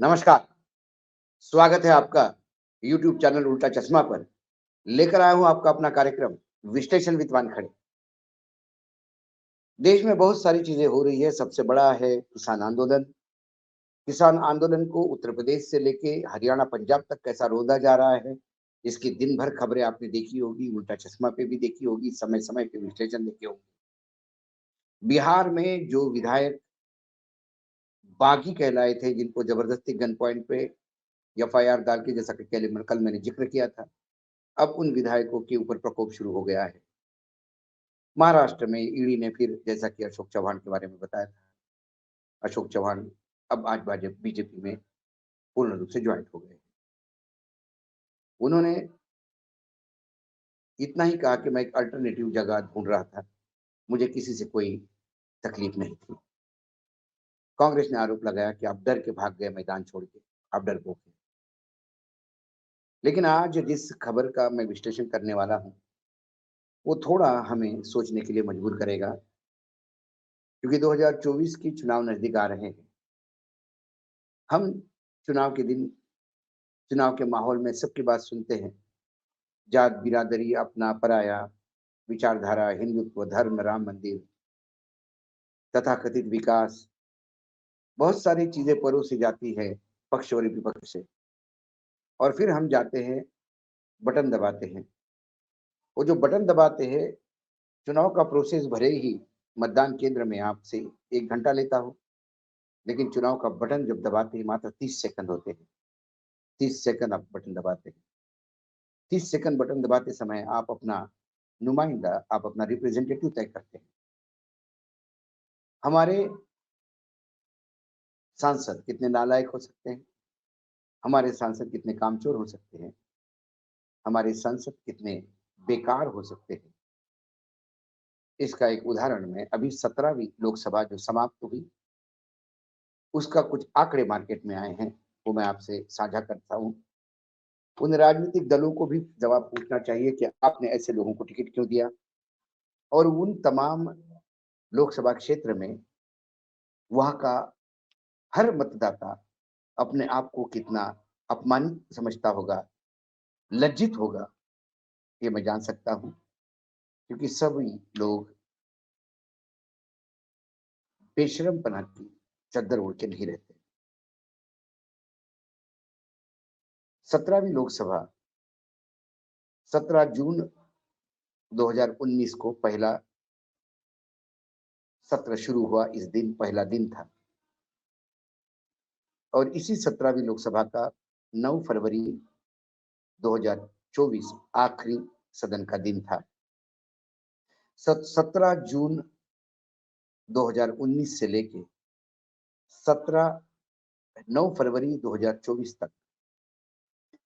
नमस्कार, स्वागत है आपका यूट्यूब चैनल उल्टा चश्मा पर। लेकर आया हूँ आपका अपना कार्यक्रम विश्लेषण विद वानखड़े। देश में बहुत सारी चीज़ें हो रही है, सबसे बड़ा है किसान आंदोलन। किसान आंदोलन को उत्तर प्रदेश से लेके हरियाणा, पंजाब तक कैसा रोंदा जा रहा है, इसकी दिन भर खबरें आपने देखी होगी, उल्टा चश्मा पे भी देखी होगी, समय-समय पे विश्लेषण देखे होंगे। बिहार में जो विधायक बागी कहलाए थे, जिनको जबरदस्ती गन पॉइंट पे एफआईआर डाल के जैसा कि कल मैंने ज़िक्र किया था, अब उन विधायकों के ऊपर प्रकोप शुरू हो गया है। महाराष्ट्र में ईडी ने फिर जैसा कि अशोक चव्हाण के बारे में बताया था, अशोक चव्हाण अब आज बीजेपी में पूर्ण रूप से जॉइंट हो गए। उन्होंने इतना ही कहा कि मैं एक अल्टरनेटिव जगह ढूँढ रहा था, मुझे किसी से कोई तकलीफ नहीं थी। कांग्रेस ने आरोप लगाया कि आप डर के भाग गए मैदान छोड़ के, आप डरपोक हैं। लेकिन आज जिस खबर का मैं विश्लेषण करने वाला हूँ, वो थोड़ा हमें सोचने के लिए मजबूर करेगा, क्योंकि 2024 की चुनाव नज़दीक आ रहे हैं। हम चुनाव के दिन, चुनाव के माहौल में सबकी बात सुनते हैं। जात, बिरादरी, अपना, पराया, विचारधारा, हिंदुत्व, धर्म, राम मंदिर, तथाकथित विकास, बहुत सारी चीज़ें परोसी जाती है पक्ष और विपक्ष से। और फिर हम जाते हैं, बटन दबाते हैं। वो जो बटन दबाते हैं, चुनाव का प्रोसेस भले ही मतदान केंद्र में आपसे 1 घंटा लेता हो, लेकिन चुनाव का बटन जब दबाते हैं मात्र 30 सेकंड होते हैं। 30 सेकंड आप बटन दबाते हैं। 30 सेकंड बटन दबाते समय आप अपना नुमाइंदा, आप अपना रिप्रेजेंटेटिव तय करते हैं। हमारे सांसद कितने नालायक हो सकते हैं, हमारे सांसद कितने कामचोर हो सकते हैं, हमारे सांसद कितने बेकार हो सकते हैं। इसका एक उदाहरण मैं अभी 17वीं लोकसभा जो समाप्त हुई, उसका कुछ आंकड़े मार्केट में आए हैं, वो मैं आपसे साझा करता हूँ। उन राजनीतिक दलों को भी जवाब पूछना चाहिए कि आपने ऐसे लोगों को टिकट क्यों दिया? और उन तमाम लोकसभा क्षेत्र में वहाँ का हर मतदाता अपने आप को कितना अपमानित समझता होगा, लज्जित होगा, ये मैं जान सकता हूँ, क्योंकि सभी लोग बेशर्मपना की चद्दर ओढ़ के नहीं रहते। 17वीं लोकसभा 17 जून 2019 को पहला सत्र शुरू हुआ, इस दिन पहला दिन था और इसी 17वीं लोकसभा का 9 फरवरी 2024 आखिरी सदन का दिन था। 17 जून 2019 से लेके 17 9 फरवरी 2024 तक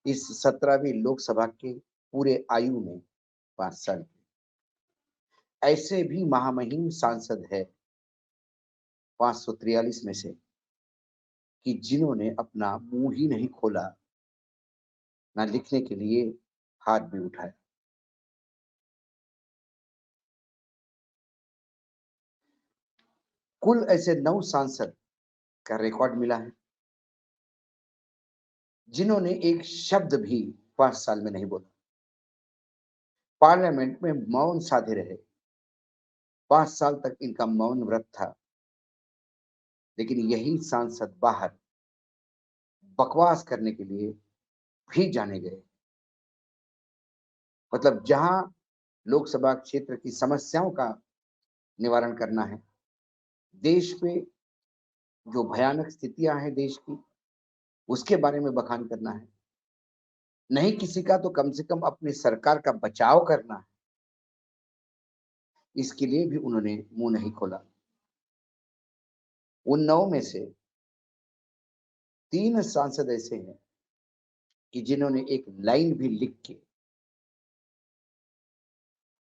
इस 17वीं लोकसभा के पूरे आयु में 5 साल के ऐसे भी महामहिम सांसद है 543 में से कि जिन्होंने अपना मुंह ही नहीं खोला, ना लिखने के लिए हाथ भी उठाया। कुल ऐसे 9 सांसद का रिकॉर्ड मिला है, जिन्होंने एक शब्द भी 5 साल में नहीं बोला। पार्लियामेंट में मौन साधे रहे। 5 साल तक इनका मौन व्रत था, लेकिन यही सांसद बाहर बकवास करने के लिए भी जाने गए। मतलब जहां लोकसभा क्षेत्र की समस्याओं का निवारण करना है, देश में जो भयानक स्थितियां हैं देश की, उसके बारे में बखान करना है, नहीं किसी का तो कम से कम अपनी सरकार का बचाव करना है, इसके लिए भी उन्होंने मुंह नहीं खोला। उन 9 में से 3 सांसद ऐसे हैं कि जिन्होंने एक लाइन भी लिख के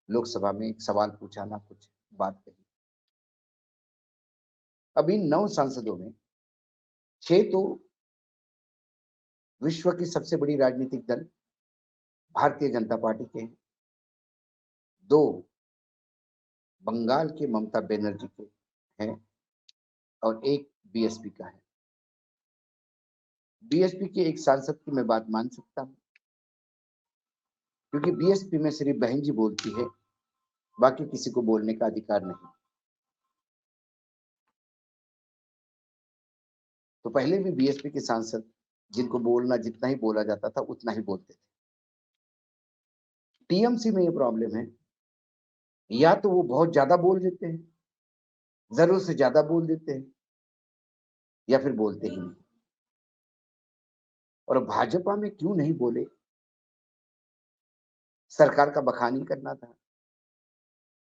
लोकसभा में एक सवाल पूछा, ना कुछ बात कही। अब इन 9 सांसदों में 6 तो विश्व की सबसे बड़ी राजनीतिक दल भारतीय जनता पार्टी के हैं, 2 बंगाल के ममता बनर्जी के हैं और 1 बीएसपी का है। बीएसपी के एक सांसद की मैं बात मान सकता हूं, क्योंकि बीएसपी में सिर्फ बहन जी बोलती है, बाकी किसी को बोलने का अधिकार नहीं। तो पहले भी बीएसपी के सांसद जिनको बोलना, जितना ही बोला जाता था उतना ही बोलते थे। टीएमसी में ये प्रॉब्लम है, या तो वो बहुत ज्यादा बोल देते हैं, जरूरत से ज्यादा बोल देते हैं, या फिर बोलते ही नहीं। और भाजपा में क्यों नहीं बोले? सरकार का बखान ही करना था,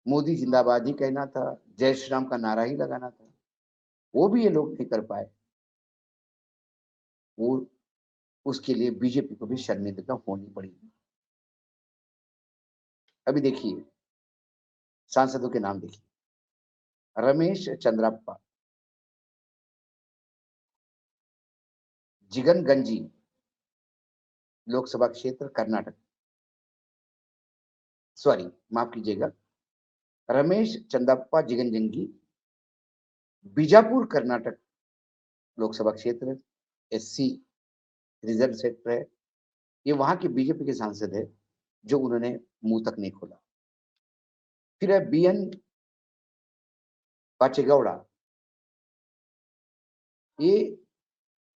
मोदी जिंदाबाद ही कहना था, जय श्री राम का नारा ही लगाना था। वो भी ये लोग नहीं कर पाए। वो उसके लिए बीजेपी को भी शर्मिंदा होनी पड़ी। अभी देखिए, सांसदों के नाम देखिए। रमेश चंद्रप्पा, जिगन गंजी, लोकसभा क्षेत्र कर्नाटक, सॉरी माफ कीजिएगा, रमेश चंद्रप्पा जिगनजंगी, बीजापुर कर्नाटक लोकसभा क्षेत्र, एससी रिजर्व क्षेत्र है। ये वहां के बीजेपी के सांसद है जो उन्होंने मुंह तक नहीं खोला। फिर है बीएन पाचेगौड़ा, ये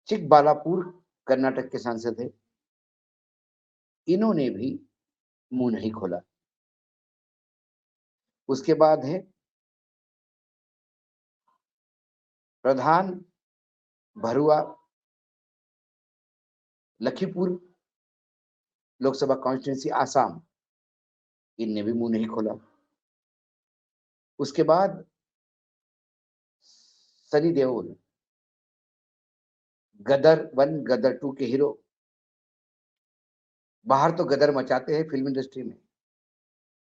चिकबालापुर कर्नाटक के सांसद है। इन्होंने भी मुंह नहीं खोला। उसके बाद है प्रधान भरुआ, लखीपुर लोकसभा कॉन्स्टिट्यूंसी आसाम, इनने भी मुंह नहीं खोला। उसके बाद सनी देओल, गदर 1 गदर 2 के हीरो, बाहर तो गदर मचाते हैं फिल्म इंडस्ट्री में,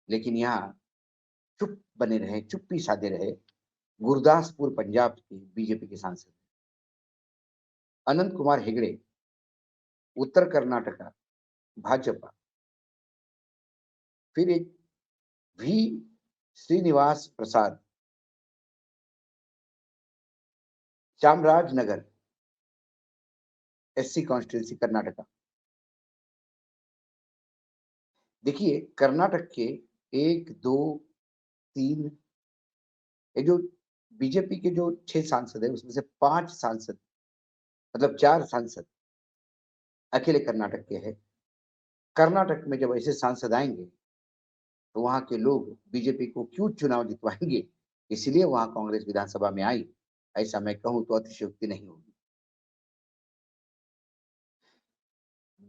लेकिन यहाँ चुप बने रहे, चुप्पी साधे रहे। गुरदासपुर पंजाब के बीजेपी के सांसद अनंत कुमार हेगड़े, उत्तर कर्नाटका भाजपा। फिर एक V Srinivas Prasad, Chamarajanagar SC constituency Karnataka. देखिए कर्नाटक के 1 2 3, ये जो बीजेपी के जो 6 सांसद है उसमें से 5 सांसद, मतलब 4 सांसद अकेले कर्नाटक के हैं। कर्नाटक में जब ऐसे सांसद आएंगे तो वहां के लोग बीजेपी को क्यों चुनाव जितवाएंगे? इसलिए वहां कांग्रेस विधानसभा में आई। ऐसा मैं कहूं तो अतिशयोक्ति नहीं होगी।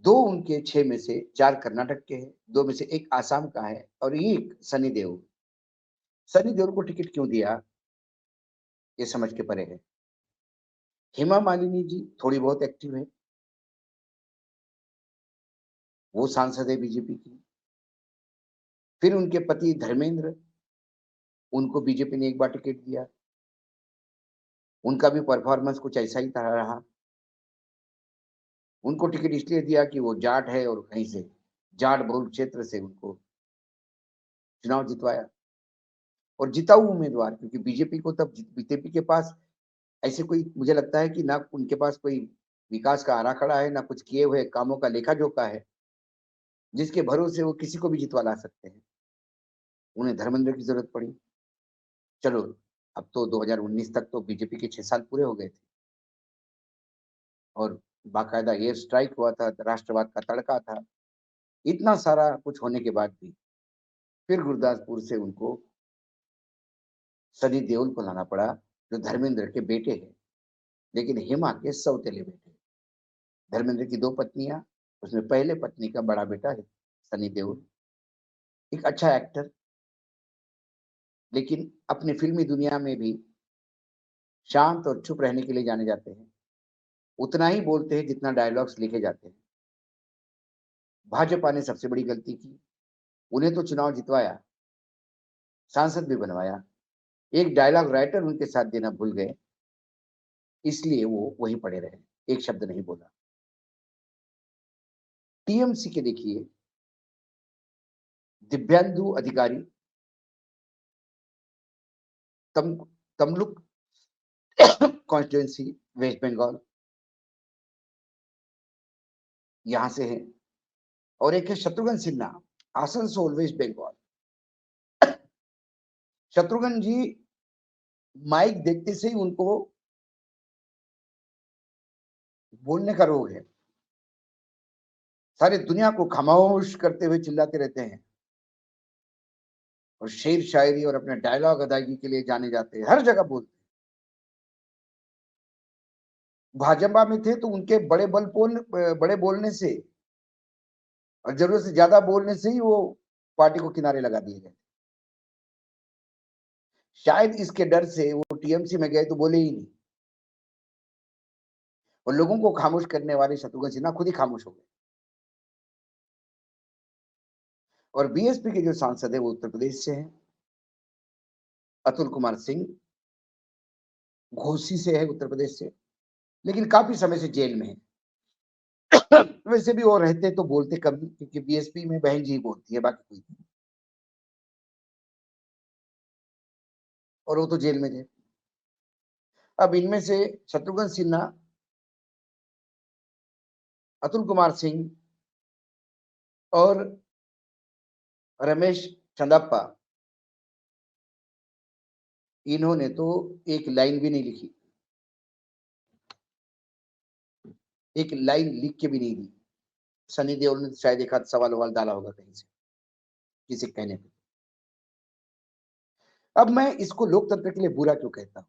2 उनके 6 में से 4 कर्नाटक के हैं, 2 में से 1 आसाम का है और 1 सनी देओल। सनी देओल को टिकट क्यों दिया, ये समझ के परे है। हेमा मालिनी जी थोड़ी बहुत एक्टिव है, वो सांसद है बीजेपी की। फिर उनके पति धर्मेंद्र, उनको बीजेपी ने एक बार टिकट दिया, उनका भी परफॉर्मेंस कुछ ऐसा ही तरह रहा। उनको टिकट इसलिए दिया कि वो जाट है और कहीं से जाट बहुल क्षेत्र से उनको चुनाव जितवाया और जिताऊ उम्मीदवार, क्योंकि बीजेपी को तब बीजेपी के पास ऐसे कोई, मुझे लगता है कि ना उनके पास कोई विकास का आराखड़ा है, ना कुछ किए हुए कामों का लेखा जोखा है जिसके भरोसे वो किसी को भी जितवा ला सकते हैं। उन्हें धर्मेंद्र की जरूरत पड़ी। चलो, अब तो 2019 तक तो बीजेपी के 6 साल पूरे हो गए थे और बाकायदा एयर स्ट्राइक हुआ था, राष्ट्रवाद का तड़का था। इतना सारा कुछ होने के बाद भी फिर गुरदासपुर से उनको सनी देओल को लाना पड़ा, जो धर्मेंद्र के बेटे हैं, लेकिन हेमा के सौतेले बेटे। धर्मेंद्र की 2 पत्नियां, उसमें पहले पत्नी का बड़ा बेटा है सनी देओल, एक अच्छा एक्टर, लेकिन अपनी फिल्मी दुनिया में भी शांत और चुप रहने के लिए जाने जाते हैं। उतना ही बोलते हैं जितना डायलॉग्स लिखे जाते हैं। भाजपा ने सबसे बड़ी गलती की, उन्हें तो चुनाव जितवाया, सांसद भी बनवाया, एक डायलॉग राइटर उनके साथ देना भूल गए, इसलिए वो वहीं पड़े रहे, एक शब्द नहीं बोला। टीएमसी के देखिए, दिव्यांदु अधिकारी, तम तमलुक कॉन्स्टिट्यूंसी वेस्ट बंगाल, यहां से है, और एक है शत्रुघ्न सिन्हा, आसनसोल वेस्ट बंगाल। शत्रुघ्न जी माइक देखते से ही उनको बोलने का रोग है, सारी दुनिया को खामोश करते हुए चिल्लाते रहते हैं, और शेर शायरी और अपने डायलॉग अदायगी के लिए जाने जाते हैं, हर जगह बोलते हैं। भाजपा में थे तो उनके बड़े बोलने से और जरूरत से ज्यादा बोलने से ही वो पार्टी को किनारे लगा दिए गए। शायद इसके डर से वो टीएमसी में गए तो बोले ही नहीं, और लोगों को खामोश करने वाले शत्रुघ्न सिन्हा खुद ही खामोश हो गए। और बीएसपी के जो सांसद है वो उत्तर प्रदेश से हैं, अतुल कुमार सिंह, घोसी से है, उत्तर प्रदेश से, लेकिन काफी समय से जेल में है। वैसे भी वो रहते तो बोलते कम, क्योंकि बीएसपी में बहन जी बोलती है, बाकी कोई नहीं। और वो तो जेल में थे। अब इनमें से शत्रुघ्न सिन्हा, अतुल कुमार सिंह और रमेश चंदप्पा, इन्होंने तो एक लाइन भी नहीं लिखी, एक लाइन लिख के भी नहीं दी। सनी देओल ने शायद एक आध सवाल ववाल डाला होगा कहीं से, किसी के कहने पे। अब मैं इसको लोकतंत्र के लिए बुरा क्यों कहता हूं?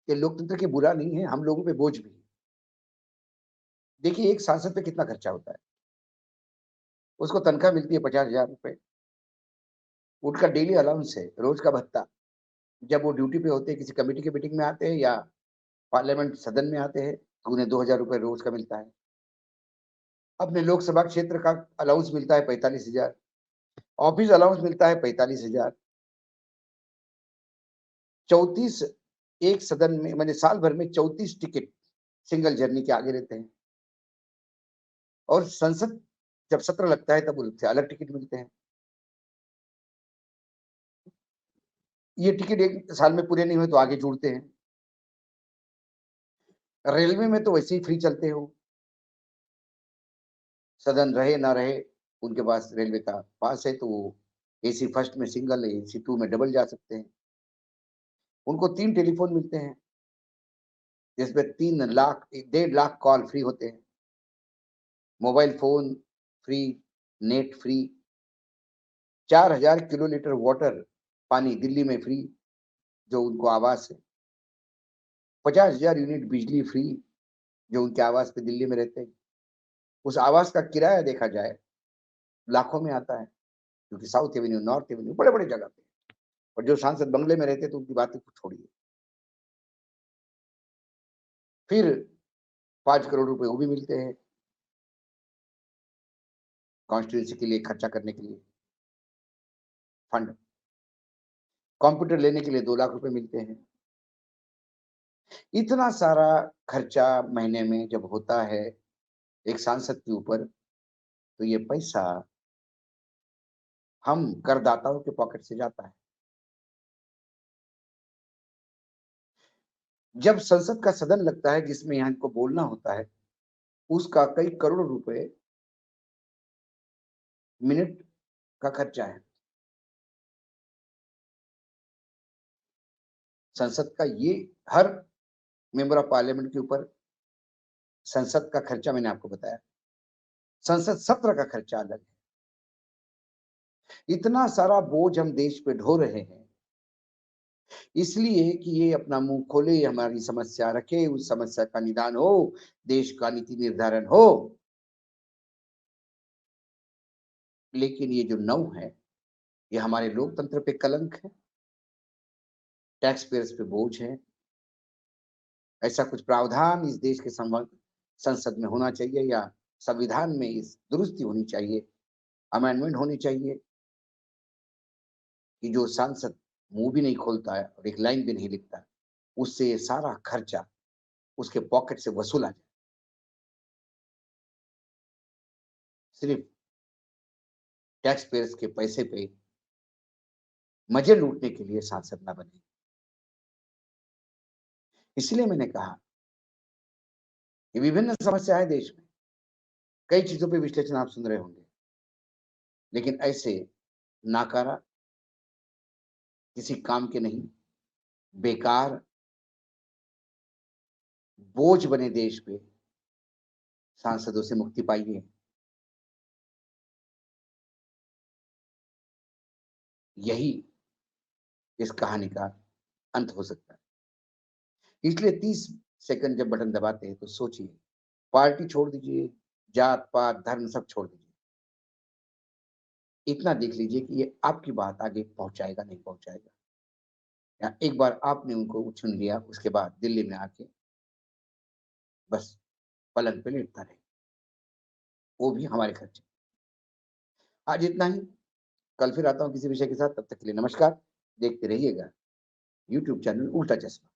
ये लोकतंत्र के बुरा नहीं है, हम लोगों पे बोझ भी है। देखिए, एक सांसद पे कितना खर्चा होता है, उसको तनख्वाह मिलती है 50,000 रुपए, उनका डेली अलाउंस है, रोज का भत्ता। जब वो ड्यूटी पे होते हैं, किसी कमेटी के मीटिंग में आते हैं या पार्लियामेंट सदन में आते हैं, तो उन्हें 2,000 रुपए रोज का मिलता है। अपने लोकसभा क्षेत्र का अलाउंस मिलता है 45,000, ऑफिस अलाउंस मिलता है 45,000, 34, एक सदन में मैंने साल भर में 34 टिकट सिंगल जर्नी के आगे रहते हैं, और संसद जब सत्र लगता है तब उनसे अलग टिकट मिलते हैं। ये टिकट एक साल में पूरे नहीं हुए तो आगे जुड़ते हैं। रेलवे में तो वैसे ही फ्री चलते हो, सदन रहे ना रहे, उनके पास रेलवे का पास है, तो वो एसी फर्स्ट में सिंगल, एसी टू में डबल जा सकते हैं। उनको 3 टेलीफोन मिलते हैं, जिसमें 3 लाख 1.5 लाख कॉल फ्री होते हैं, mobile phone free, net free, 4,000 kilolitre water पानी दिल्ली में फ्री, जो उनको आवास है, 50,000 यूनिट बिजली फ्री, जो उनके आवास पे दिल्ली में रहते हैं। उस आवास का किराया देखा जाए लाखों में आता है, क्योंकि साउथ एवेन्यू, नॉर्थ एवेन्यू, बड़े बड़े जगह पे। और जो सांसद बंगले में रहते तो उनकी बातें कुछ छोड़िए। फिर 5 करोड़ रुपए वो भी मिलते हैं कॉन्स्टिट्यूंसी के लिए खर्चा करने के लिए, फंड। कंप्यूटर लेने के लिए 2 लाख रुपए मिलते हैं। इतना सारा खर्चा महीने में जब होता है एक सांसद के ऊपर, तो ये पैसा हम करदाताओं के पॉकेट से जाता है। जब संसद का सदन लगता है जिसमें यहाँ इनको बोलना होता है, उसका कई करोड़ रुपए मिनट का खर्चा है। संसद का ये हर मेंबर ऑफ पार्लियामेंट के ऊपर संसद का खर्चा मैंने आपको बताया, संसद सत्र का खर्चा अलग है। इतना सारा बोझ हम देश पे ढो रहे हैं इसलिए कि ये अपना मुंह खोले, हमारी समस्या रखे, उस समस्या का निदान हो, देश का नीति निर्धारण हो। लेकिन ये जो नौ है, ये हमारे लोकतंत्र पे कलंक है, टैक्स पेयर्स पे बोझ है। ऐसा कुछ प्रावधान इस देश के संसद में होना चाहिए, या संविधान में इस दुरुस्ती होनी चाहिए, अमेंडमेंट होनी चाहिए, कि जो सांसद मुंह भी नहीं खोलता है और एक लाइन भी नहीं लिखता है, उससे ये सारा खर्चा उसके पॉकेट से वसूला जाए। सिर्फ टैक्स पेयर्स के पैसे पे मजे लूटने के लिए सांसद ना बने। इसलिए मैंने कहा कि विभिन्न समस्या है देश में, कई चीजों पे विश्लेषण आप सुन रहे होंगे, लेकिन ऐसे नाकारा, किसी काम के नहीं, बेकार, बोझ बने देश पे सांसदों से मुक्ति पाइए। यही इस कहानी का अंत हो सकता है। इसलिए 30 सेकंड जब बटन दबाते हैं तो सोचिए, पार्टी छोड़ दीजिए, जात-पात, धर्म सब छोड़ दीजिए। इतना देख लीजिए कि ये आपकी बात आगे पहुँचाएगा, नहीं पहुँचाएगा। या एक बार आपने उनको चुन लिया, उसके बाद दिल्ली में आके बस पलंग पे लेटता रहे, वो भी हमारे खर्चे। आज इतना ही, कल फिर आता हूँ किसी विषय के साथ, तब तक के लिए नमस्कार। देखते रहिएगा यूट्यूब चैनल उल्टा चश्मा।